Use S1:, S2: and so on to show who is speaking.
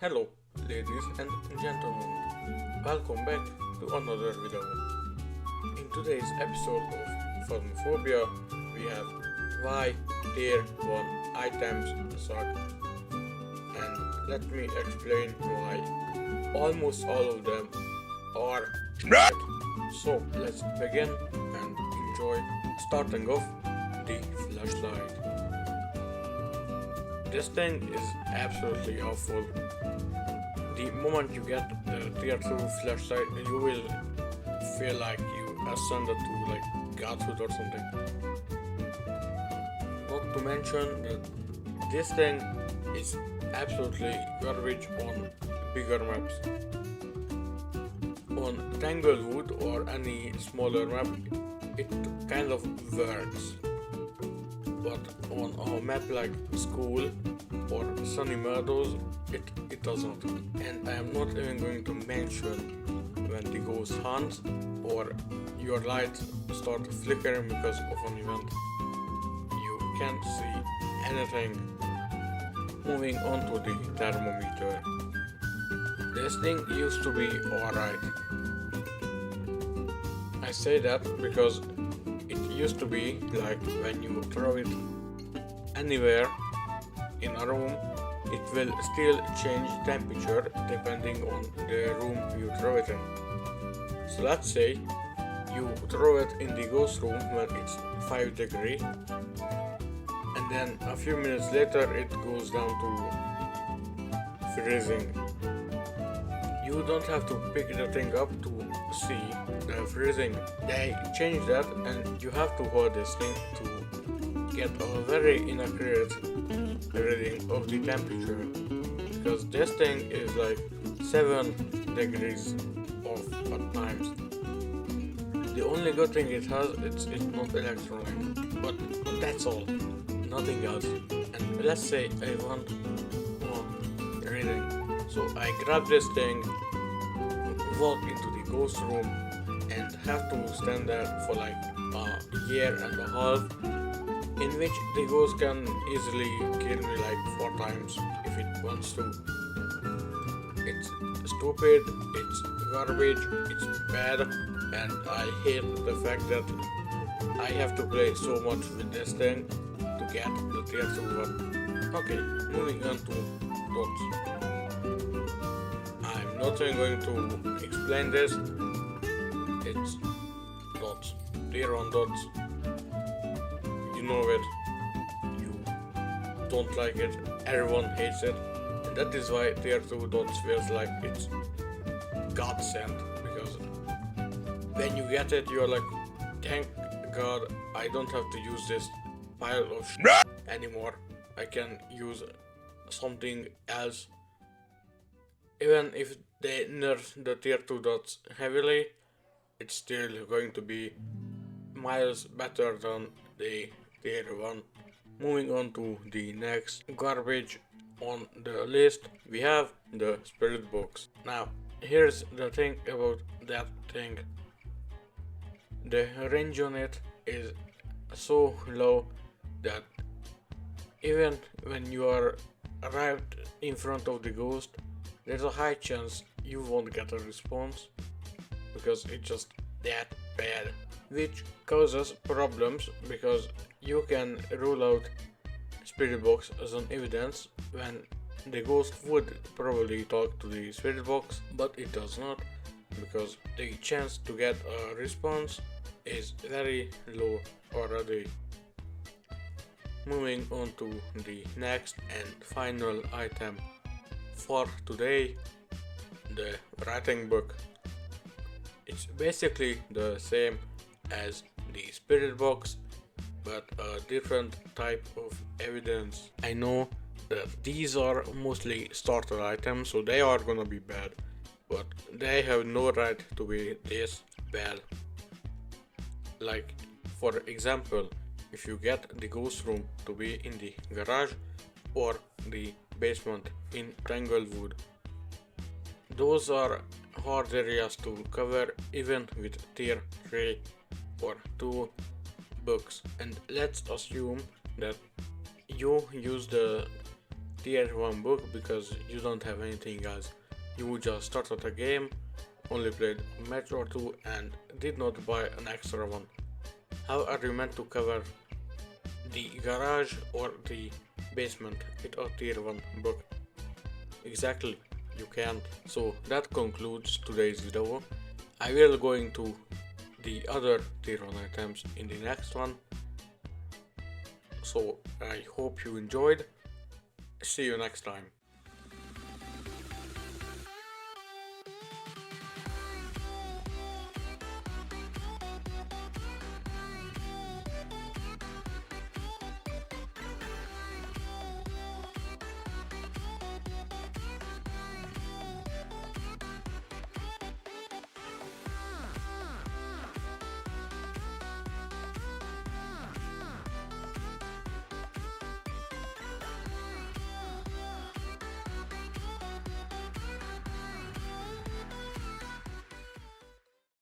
S1: Hello, ladies and gentlemen. Welcome back to another video. In today's episode of Phasmophobia, we have why tier 1 items suck, and let me explain why almost all of them are bad. So let's begin and enjoy. Starting off, the flashlight. This thing is absolutely awful. The moment you get the tier 2 flashlight, you will feel like you ascended to like godhood or something. Not to mention that this thing is absolutely garbage on bigger maps. On Tanglewood or any smaller map, it kind of works. But on a map like School or Sunny Meadows, it doesn't. And I am not even going to mention when the ghost hunts or your lights start flickering because of an event. You can't see anything. Moving on to the thermometer. This thing used to be alright. I say that because it used to be like when you throw it anywhere in a room, it will still change temperature depending on the room you throw it in. So let's say you throw it in the ghost room when it's 5 degrees, and then a few minutes later it goes down to freezing. You don't have to pick the thing up to see the freezing. They change that, and you have to hold this thing to get a very inaccurate reading of the temperature, because this thing is like 7 degrees off at times. The only good thing it has, it's not electronic, but that's all, nothing else. And let's say I want more reading, so I grab this thing, walk into the ghost room, and have to stand there for like a year and a half, in which the ghost can easily kill me like 4 times if it wants to. It's stupid, it's garbage, it's bad, and I hate the fact that I have to play so much with this thing to get the tier 2 one. Okay, moving on to dots. I'm not even going to explain this. It's dots, tier 1 dots. You know it, you don't like it, everyone hates it, and that is why tier 2 dots feels like it's godsend, because when you get it you're like, thank god I don't have to use this pile of shit anymore. I can use something else. Even if they nerf the tier 2 dots heavily, it's still going to be miles better than the tier 1. Moving on to the next garbage on the list, we have the spirit box. Now, here's the thing about that thing. The range on it is so low that even when you are right in front of the ghost, there's a high chance you won't get a response, because it's just that bad, which causes problems because you can rule out spirit box as an evidence when the ghost would probably talk to the spirit box, but it does not, because the chance to get a response is very low already. Moving on to the next and final item for today, the writing book. It's basically the same as the spirit box, but a different type of evidence. I know that these are mostly starter items, so they are gonna be bad, but they have no right to be this bad. Like, for example, if you get the ghost room to be in the garage or the basement in Tanglewood, those are hard areas to cover even with tier 3 or 2 books. And let's assume that you use the tier 1 book because you don't have anything else. You just started a game, only played a match or two, and did not buy an extra one. How are you meant to cover the garage or the basement with a tier 1 book? Exactly, you can't. So that concludes today's video. I will go into the other tier 1 items in the next one. So I hope you enjoyed. See you next time.